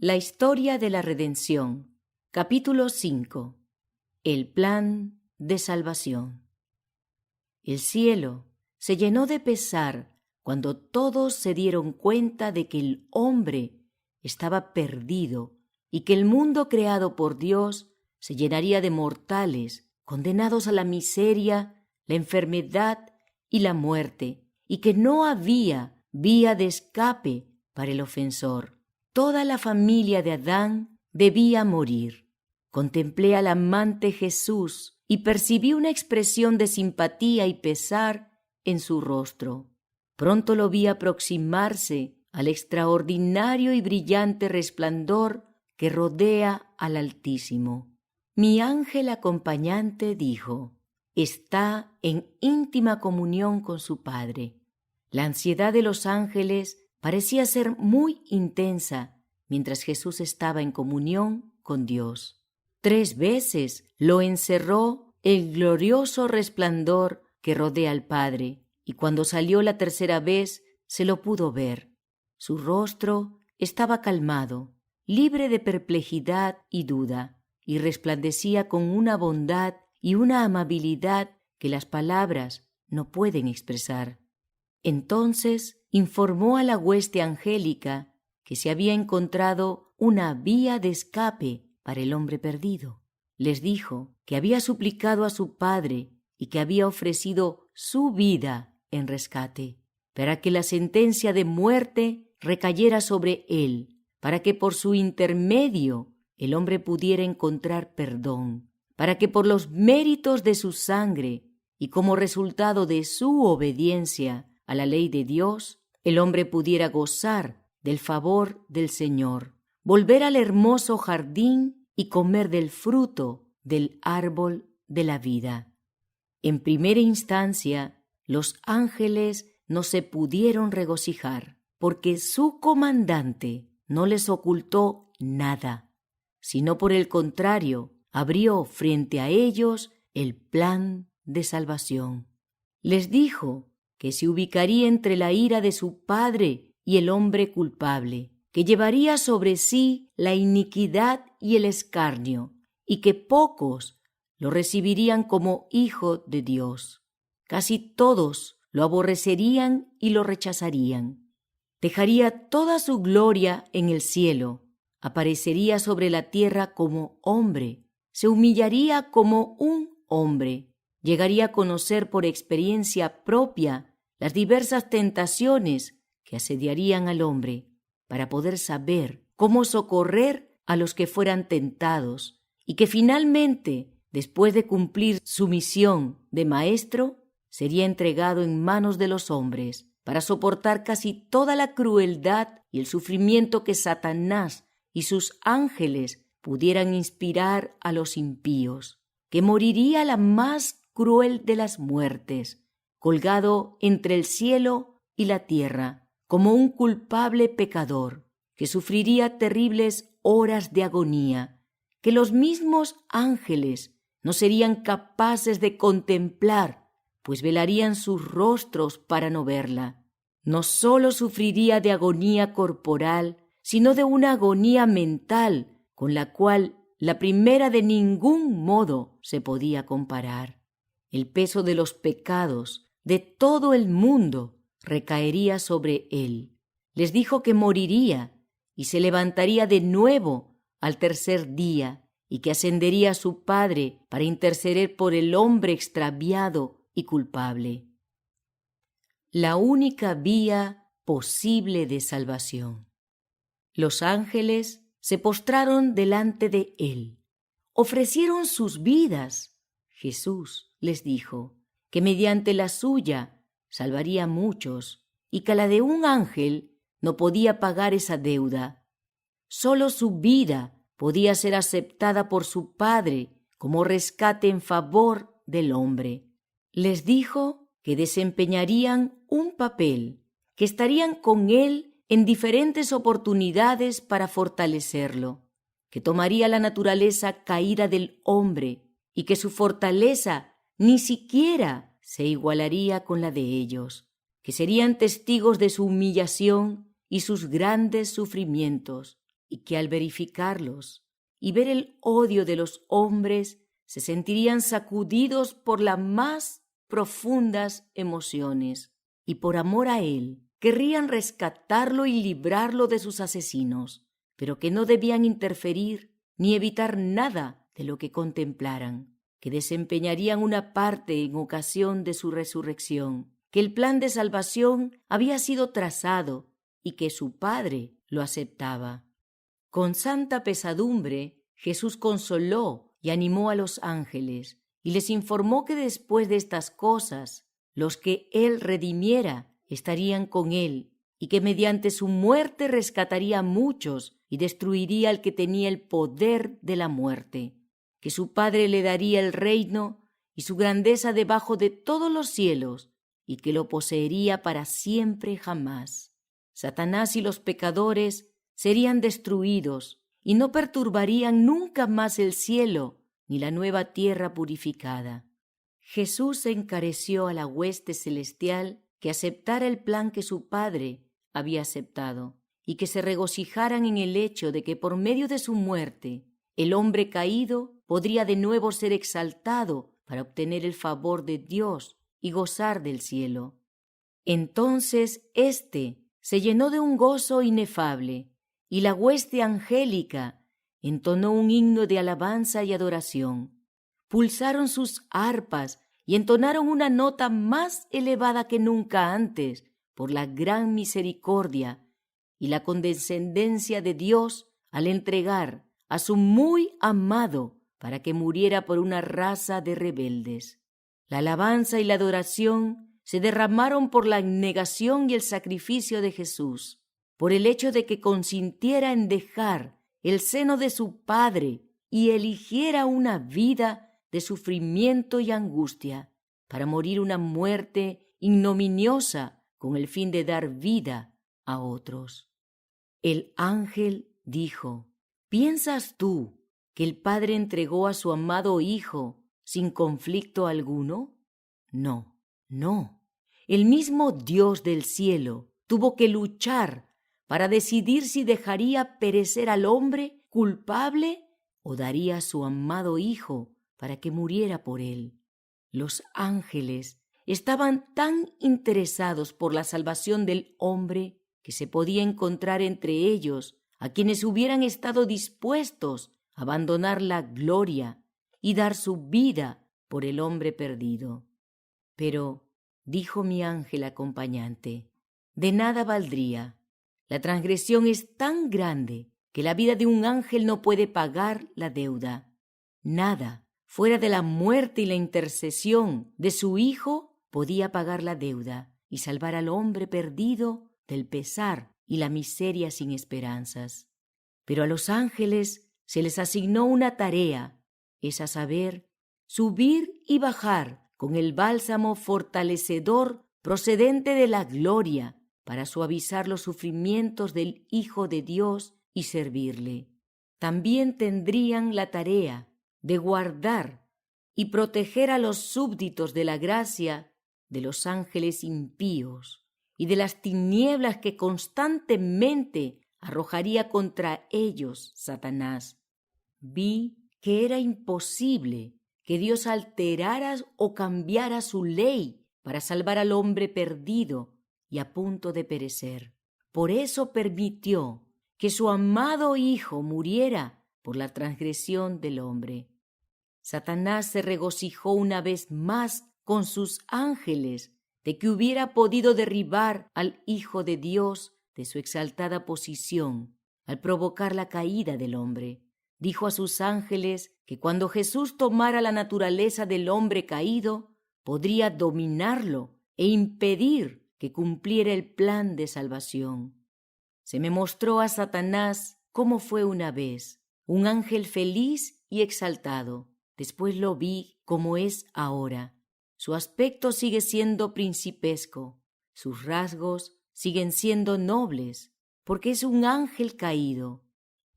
La historia de la redención. Capítulo 5. El plan de salvación. El cielo se llenó de pesar cuando todos se dieron cuenta de que el hombre estaba perdido y que el mundo creado por Dios se llenaría de mortales condenados a la miseria, la enfermedad y la muerte, y que no había vía de escape para el ofensor. Toda la familia de Adán debía morir. Contemplé al amante Jesús y percibí una expresión de simpatía y pesar en su rostro. Pronto lo vi aproximarse al extraordinario y brillante resplandor que rodea al Altísimo. Mi ángel acompañante dijo: está en íntima comunión con su Padre. La ansiedad de los ángeles parecía ser muy intensa mientras Jesús estaba en comunión con Dios. 3 veces lo encerró el glorioso resplandor que rodea al Padre, y cuando salió la tercera vez se lo pudo ver. Su rostro estaba calmado, libre de perplejidad y duda, y resplandecía con una bondad y una amabilidad que las palabras no pueden expresar. Entonces informó a la hueste angélica que se había encontrado una vía de escape para el hombre perdido. Les dijo que había suplicado a su Padre y que había ofrecido su vida en rescate, para que la sentencia de muerte recayera sobre él, para que por su intermedio el hombre pudiera encontrar perdón, para que por los méritos de su sangre y como resultado de su obediencia a la ley de Dios, el hombre pudiera gozar del favor del Señor, volver al hermoso jardín y comer del fruto del árbol de la vida. En primera instancia, los ángeles no se pudieron regocijar, porque su comandante no les ocultó nada, sino por el contrario, abrió frente a ellos el plan de salvación. Les dijo que se ubicaría entre la ira de su Padre y el hombre culpable, que llevaría sobre sí la iniquidad y el escarnio, y que pocos lo recibirían como hijo de Dios. Casi todos lo aborrecerían y lo rechazarían. Dejaría toda su gloria en el cielo, aparecería sobre la tierra como hombre, se humillaría como un hombre, llegaría a conocer por experiencia propia las diversas tentaciones que asediarían al hombre, para poder saber cómo socorrer a los que fueran tentados, y que finalmente, después de cumplir su misión de maestro, sería entregado en manos de los hombres para soportar casi toda la crueldad y el sufrimiento que Satanás y sus ángeles pudieran inspirar a los impíos, que moriría la más cruel de las muertes, colgado entre el cielo y la tierra, como un culpable pecador, que sufriría terribles horas de agonía, que los mismos ángeles no serían capaces de contemplar, pues velarían sus rostros para no verla. No sólo sufriría de agonía corporal, sino de una agonía mental, con la cual la primera de ningún modo se podía comparar. El peso de los pecados de todo el mundo recaería sobre él. Les dijo que moriría y se levantaría de nuevo al tercer día, y que ascendería a su Padre para interceder por el hombre extraviado y culpable. La única vía posible de salvación. Los ángeles se postraron delante de él, ofrecieron sus vidas. Jesús les dijo que mediante la suya salvaría a muchos, y que la de un ángel no podía pagar esa deuda. Solo su vida podía ser aceptada por su Padre como rescate en favor del hombre. Les dijo que desempeñarían un papel, que estarían con él en diferentes oportunidades para fortalecerlo, que tomaría la naturaleza caída del hombre y que su fortaleza ni siquiera se igualaría con la de ellos, que serían testigos de su humillación y sus grandes sufrimientos, y que al verificarlos y ver el odio de los hombres se sentirían sacudidos por las más profundas emociones y por amor a él querrían rescatarlo y librarlo de sus asesinos, pero que no debían interferir ni evitar nada de lo que contemplaran, que desempeñarían una parte en ocasión de su resurrección, que el plan de salvación había sido trazado y que su Padre lo aceptaba. Con santa pesadumbre, Jesús consoló y animó a los ángeles y les informó que después de estas cosas, los que él redimiera estarían con él y que mediante su muerte rescataría a muchos y destruiría al que tenía el poder de la muerte, que su Padre le daría el reino y su grandeza debajo de todos los cielos y que lo poseería para siempre jamás. Satanás y los pecadores serían destruidos y no perturbarían nunca más el cielo ni la nueva tierra purificada. Jesús encareció a la hueste celestial que aceptara el plan que su Padre había aceptado y que se regocijaran en el hecho de que por medio de su muerte el hombre caído podría de nuevo ser exaltado para obtener el favor de Dios y gozar del cielo. Entonces éste se llenó de un gozo inefable y la hueste angélica entonó un himno de alabanza y adoración. Pulsaron sus arpas y entonaron una nota más elevada que nunca antes por la gran misericordia y la condescendencia de Dios al entregar a su muy amado para que muriera por una raza de rebeldes. La alabanza y la adoración se derramaron por la abnegación y el sacrificio de Jesús, por el hecho de que consintiera en dejar el seno de su Padre y eligiera una vida de sufrimiento y angustia para morir una muerte ignominiosa con el fin de dar vida a otros. El ángel dijo: ¿Piensas tú que el Padre entregó a su amado Hijo sin conflicto alguno? No, no. El mismo Dios del cielo tuvo que luchar para decidir si dejaría perecer al hombre culpable o daría a su amado Hijo para que muriera por él. Los ángeles estaban tan interesados por la salvación del hombre que se podía encontrar entre ellos a quienes hubieran estado dispuestos a abandonar la gloria y dar su vida por el hombre perdido. Pero, dijo mi ángel acompañante, de nada valdría. La transgresión es tan grande que la vida de un ángel no puede pagar la deuda. Nada, fuera de la muerte y la intercesión de su Hijo, podía pagar la deuda y salvar al hombre perdido del pesar y la miseria sin esperanzas. Pero a los ángeles se les asignó una tarea, es a saber, subir y bajar con el bálsamo fortalecedor procedente de la gloria para suavizar los sufrimientos del Hijo de Dios y servirle. También tendrían la tarea de guardar y proteger a los súbditos de la gracia de los ángeles impíos y de las tinieblas que constantemente arrojaría contra ellos Satanás. Vi que era imposible que Dios alterara o cambiara su ley para salvar al hombre perdido y a punto de perecer. Por eso permitió que su amado Hijo muriera por la transgresión del hombre. Satanás se regocijó una vez más con sus ángeles de que hubiera podido derribar al Hijo de Dios de su exaltada posición al provocar la caída del hombre. Dijo a sus ángeles que cuando Jesús tomara la naturaleza del hombre caído, podría dominarlo e impedir que cumpliera el plan de salvación. Se me mostró a Satanás como fue una vez, un ángel feliz y exaltado. Después lo vi como es ahora. Su aspecto sigue siendo principesco, sus rasgos siguen siendo nobles, porque es un ángel caído,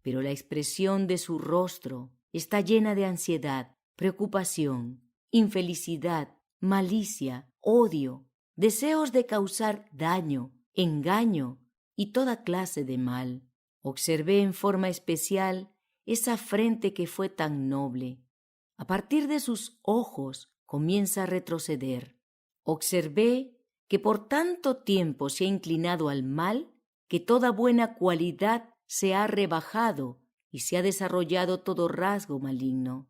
pero la expresión de su rostro está llena de ansiedad, preocupación, infelicidad, malicia, odio, deseos de causar daño, engaño y toda clase de mal. Observé en forma especial esa frente que fue tan noble. A partir de sus ojos comienza a retroceder. Observé que por tanto tiempo se ha inclinado al mal que toda buena cualidad se ha rebajado y se ha desarrollado todo rasgo maligno.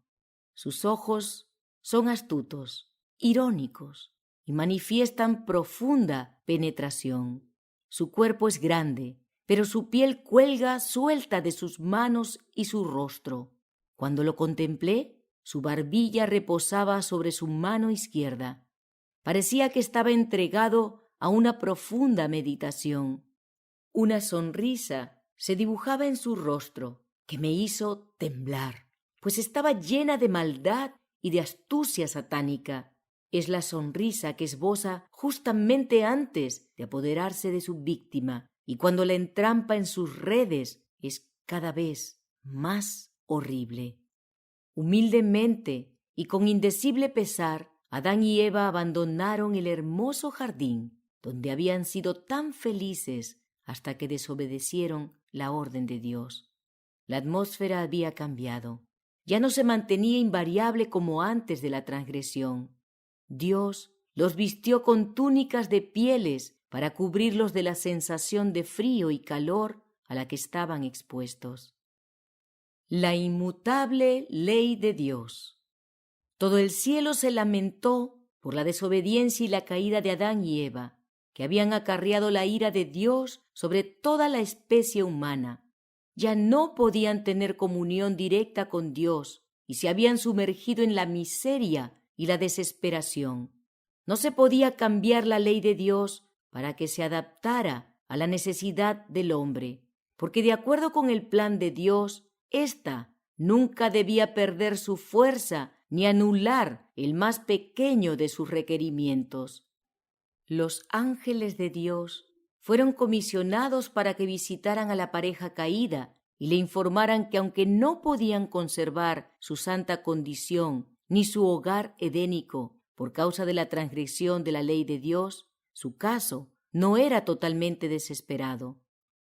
Sus ojos son astutos, irónicos y manifiestan profunda penetración. Su cuerpo es grande, pero su piel cuelga suelta de sus manos y su rostro. Cuando lo contemplé, su barbilla reposaba sobre su mano izquierda. Parecía que estaba entregado a una profunda meditación. Una sonrisa se dibujaba en su rostro que me hizo temblar, pues estaba llena de maldad y de astucia satánica. Es la sonrisa que esboza justamente antes de apoderarse de su víctima, y cuando la entrampa en sus redes es cada vez más horrible. Humildemente y con indecible pesar, Adán y Eva abandonaron el hermoso jardín donde habían sido tan felices hasta que desobedecieron la orden de Dios. La atmósfera había cambiado. Ya no se mantenía invariable como antes de la transgresión. Dios los vistió con túnicas de pieles para cubrirlos de la sensación de frío y calor a la que estaban expuestos. La inmutable ley de Dios. Todo el cielo se lamentó por la desobediencia y la caída de Adán y Eva, que habían acarreado la ira de Dios sobre toda la especie humana. Ya no podían tener comunión directa con Dios y se habían sumergido en la miseria y la desesperación. No se podía cambiar la ley de Dios para que se adaptara a la necesidad del hombre, porque de acuerdo con el plan de Dios, ésta nunca debía perder su fuerza ni anular el más pequeño de sus requerimientos. Los ángeles de Dios fueron comisionados para que visitaran a la pareja caída y le informaran que aunque no podían conservar su santa condición ni su hogar edénico por causa de la transgresión de la ley de Dios, su caso no era totalmente desesperado.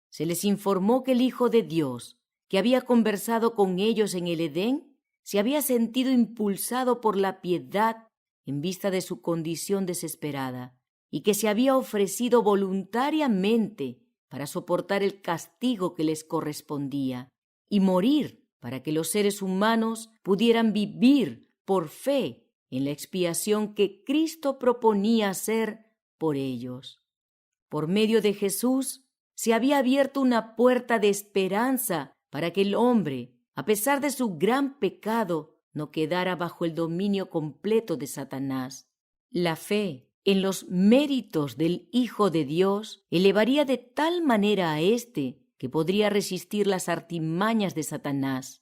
Se les informó que el Hijo de Dios, que había conversado con ellos en el Edén, se había sentido impulsado por la piedad en vista de su condición desesperada, y que se había ofrecido voluntariamente para soportar el castigo que les correspondía y morir para que los seres humanos pudieran vivir por fe en la expiación que Cristo proponía hacer por ellos. Por medio de Jesús se había abierto una puerta de esperanza para que el hombre, a pesar de su gran pecado, no quedara bajo el dominio completo de Satanás. La fe en los méritos del Hijo de Dios elevaría de tal manera a éste que podría resistir las artimañas de Satanás.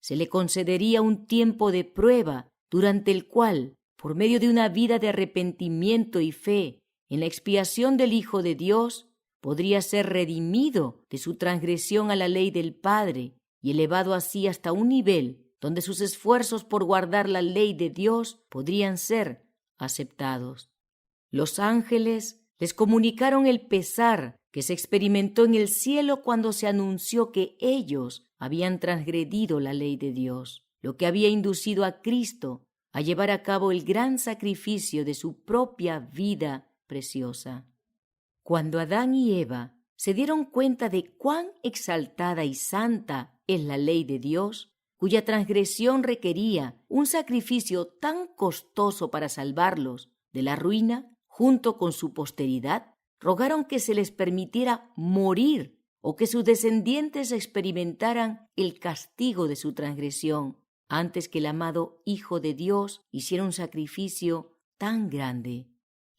Se le concedería un tiempo de prueba durante el cual, por medio de una vida de arrepentimiento y fe en la expiación del Hijo de Dios, podría ser redimido de su transgresión a la ley del Padre y elevado así hasta un nivel donde sus esfuerzos por guardar la ley de Dios podrían ser aceptados. Los ángeles les comunicaron el pesar que se experimentó en el cielo cuando se anunció que ellos habían transgredido la ley de Dios, lo que había inducido a Cristo a llevar a cabo el gran sacrificio de su propia vida preciosa. Cuando Adán y Eva se dieron cuenta de cuán exaltada y santa es la ley de Dios, cuya transgresión requería un sacrificio tan costoso para salvarlos de la ruina, junto con su posteridad, rogaron que se les permitiera morir o que sus descendientes experimentaran el castigo de su transgresión antes que el amado Hijo de Dios hiciera un sacrificio tan grande.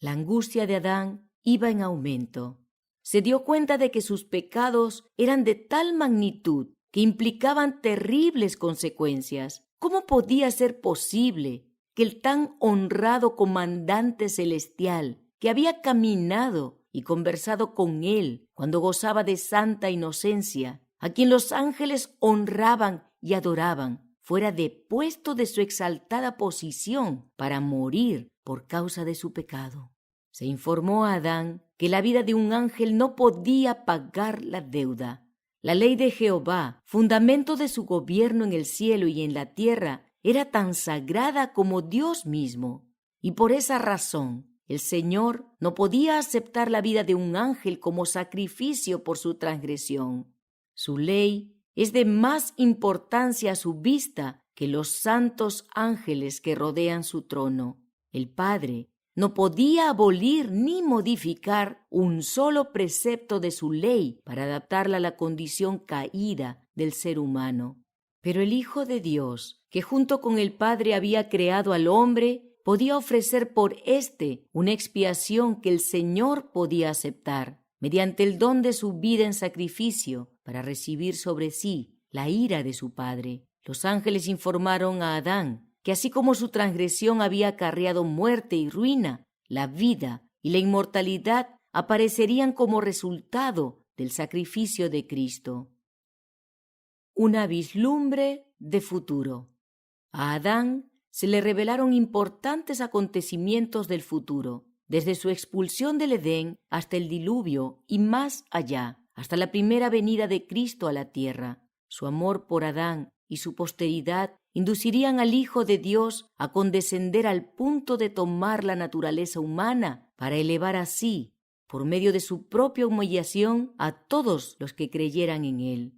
La angustia de Adán iba en aumento. Se dio cuenta de que sus pecados eran de tal magnitud que implicaban terribles consecuencias. ¿Cómo podía ser posible que el tan honrado comandante celestial, que había caminado y conversado con él cuando gozaba de santa inocencia, a quien los ángeles honraban y adoraban, fuera depuesto de su exaltada posición para morir por causa de su pecado? Se informó a Adán que la vida de un ángel no podía pagar la deuda. La ley de Jehová, fundamento de su gobierno en el cielo y en la tierra, era tan sagrada como Dios mismo. Y por esa razón, el Señor no podía aceptar la vida de un ángel como sacrificio por su transgresión. Su ley es de más importancia a su vista que los santos ángeles que rodean su trono. El Padre no podía abolir ni modificar un solo precepto de su ley para adaptarla a la condición caída del ser humano. Pero el Hijo de Dios, que junto con el Padre había creado al hombre, podía ofrecer por éste una expiación que el Señor podía aceptar, mediante el don de su vida en sacrificio, para recibir sobre sí la ira de su Padre. Los ángeles informaron a Adán que así como su transgresión había acarreado muerte y ruina, la vida y la inmortalidad aparecerían como resultado del sacrificio de Cristo. Una vislumbre de futuro. A Adán se le revelaron importantes acontecimientos del futuro, desde su expulsión del Edén hasta el diluvio y más allá, hasta la primera venida de Cristo a la tierra. Su amor por Adán y su posteridad inducirían al Hijo de Dios a condescender al punto de tomar la naturaleza humana para elevar así, por medio de su propia humillación, a todos los que creyeran en él.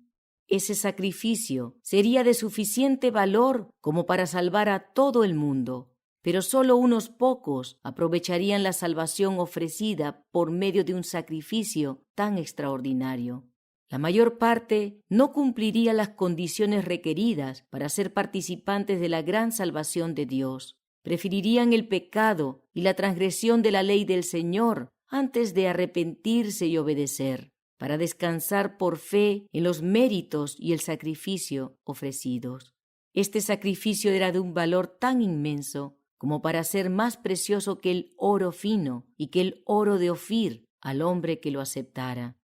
Ese sacrificio sería de suficiente valor como para salvar a todo el mundo, pero solo unos pocos aprovecharían la salvación ofrecida por medio de un sacrificio tan extraordinario. La mayor parte no cumpliría las condiciones requeridas para ser participantes de la gran salvación de Dios. Preferirían el pecado y la transgresión de la ley del Señor antes de arrepentirse y obedecer, para descansar por fe en los méritos y el sacrificio ofrecidos. Este sacrificio era de un valor tan inmenso como para ser más precioso que el oro fino y que el oro de Ofir al hombre que lo aceptara.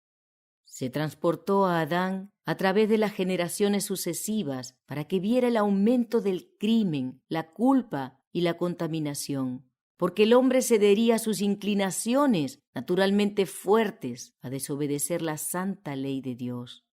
Se transportó a Adán a través de las generaciones sucesivas para que viera el aumento del crimen, la culpa y la contaminación, porque el hombre cedería a sus inclinaciones naturalmente fuertes a desobedecer la santa ley de Dios.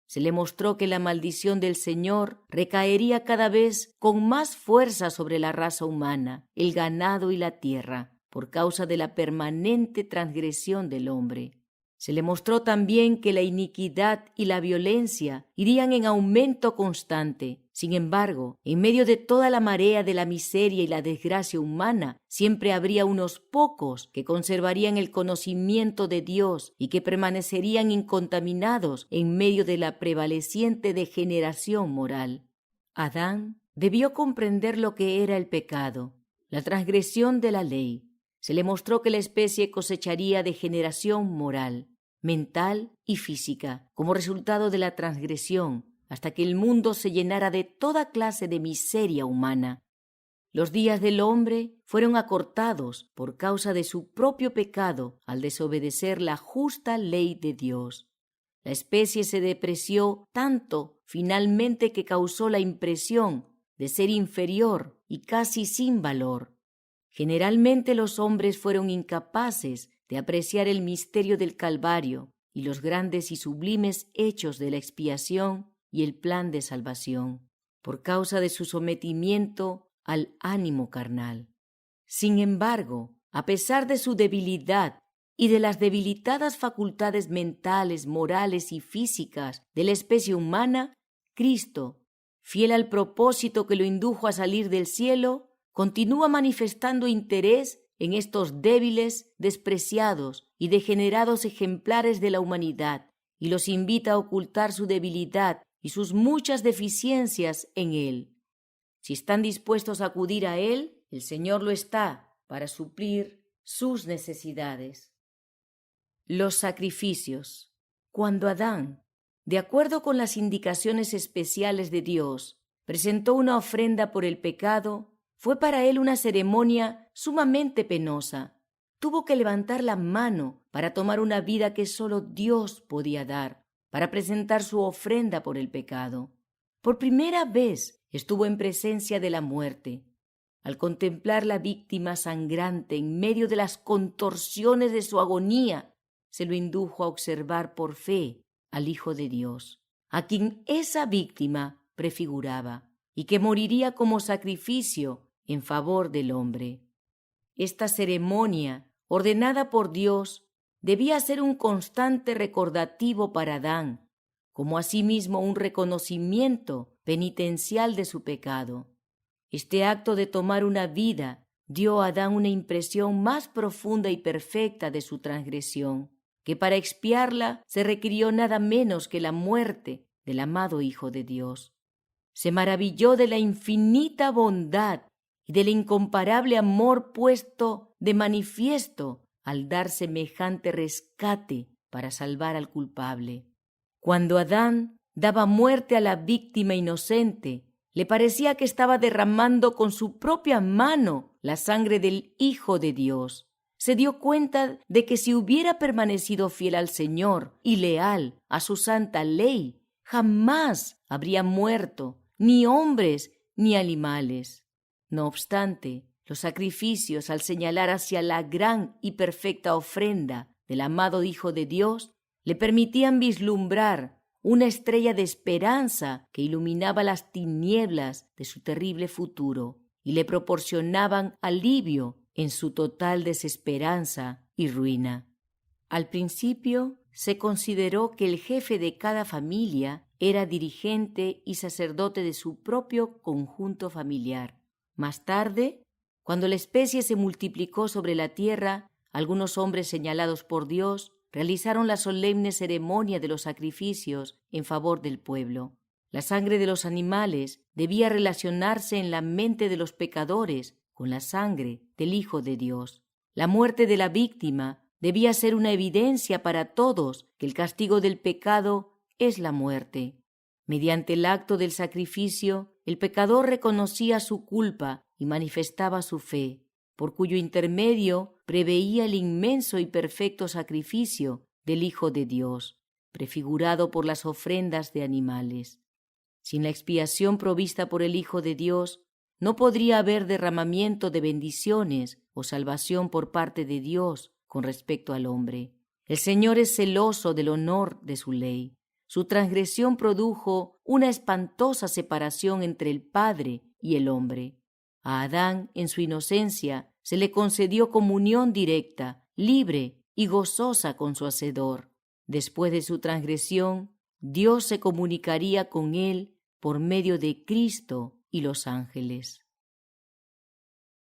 Se le mostró que la maldición del Señor recaería cada vez con más fuerza sobre la raza humana, el ganado y la tierra, por causa de la permanente transgresión del hombre. Se le mostró también que la iniquidad y la violencia irían en aumento constante. Sin embargo, en medio de toda la marea de la miseria y la desgracia humana, siempre habría unos pocos que conservarían el conocimiento de Dios y que permanecerían incontaminados en medio de la prevaleciente degeneración moral. Adán debió comprender lo que era el pecado, la transgresión de la ley. Se le mostró que la especie cosecharía degeneración moral, mental y física como resultado de la transgresión, hasta que el mundo se llenara de toda clase de miseria humana. Los días del hombre fueron acortados por causa de su propio pecado al desobedecer la justa ley de Dios. La especie se depreció tanto finalmente que causó la impresión de ser inferior y casi sin valor. Generalmente los hombres fueron incapaces de apreciar el misterio del Calvario y los grandes y sublimes hechos de la expiación y el plan de salvación, por causa de su sometimiento al ánimo carnal. Sin embargo, a pesar de su debilidad y de las debilitadas facultades mentales, morales y físicas de la especie humana, Cristo, fiel al propósito que lo indujo a salir del cielo, continúa manifestando interés en estos débiles, despreciados y degenerados ejemplares de la humanidad, y los invita a ocultar su debilidad y sus muchas deficiencias en Él. Si están dispuestos a acudir a Él, el Señor lo está para suplir sus necesidades. Los sacrificios. Cuando Adán, de acuerdo con las indicaciones especiales de Dios, presentó una ofrenda por el pecado, fue para él una ceremonia sumamente penosa. Tuvo que levantar la mano para tomar una vida que solo Dios podía dar, para presentar su ofrenda por el pecado. Por primera vez estuvo en presencia de la muerte. Al contemplar la víctima sangrante en medio de las contorsiones de su agonía, se lo indujo a observar por fe al Hijo de Dios, a quien esa víctima prefiguraba, y que moriría como sacrificio en favor del hombre. Esta ceremonia, ordenada por Dios, debía ser un constante recordativo para Adán, como asimismo un reconocimiento penitencial de su pecado. Este acto de tomar una vida dio a Adán una impresión más profunda y perfecta de su transgresión, que para expiarla se requirió nada menos que la muerte del amado Hijo de Dios. Se maravilló de la infinita bondad y del incomparable amor puesto de manifiesto al dar semejante rescate para salvar al culpable. Cuando Adán daba muerte a la víctima inocente, le parecía que estaba derramando con su propia mano la sangre del Hijo de Dios. Se dio cuenta de que si hubiera permanecido fiel al Señor y leal a su santa ley, jamás habría muerto ni hombres ni animales. No obstante, los sacrificios, al señalar hacia la gran y perfecta ofrenda del amado Hijo de Dios, le permitían vislumbrar una estrella de esperanza que iluminaba las tinieblas de su terrible futuro y le proporcionaban alivio en su total desesperanza y ruina. Al principio se consideró que el jefe de cada familia era dirigente y sacerdote de su propio conjunto familiar. Más tarde, cuando la especie se multiplicó sobre la tierra, algunos hombres señalados por Dios realizaron la solemne ceremonia de los sacrificios en favor del pueblo. La sangre de los animales debía relacionarse en la mente de los pecadores con la sangre del Hijo de Dios. La muerte de la víctima debía ser una evidencia para todos que el castigo del pecado es la muerte. Mediante el acto del sacrificio, el pecador reconocía su culpa y manifestaba su fe, por cuyo intermedio preveía el inmenso y perfecto sacrificio del Hijo de Dios, prefigurado por las ofrendas de animales. Sin la expiación provista por el Hijo de Dios, no podría haber derramamiento de bendiciones o salvación por parte de Dios con respecto al hombre. El Señor es celoso del honor de su ley. Su transgresión produjo una espantosa separación entre el Padre y el hombre. A Adán, en su inocencia, se le concedió comunión directa, libre y gozosa con su Hacedor. Después de su transgresión, Dios se comunicaría con él por medio de Cristo y los ángeles.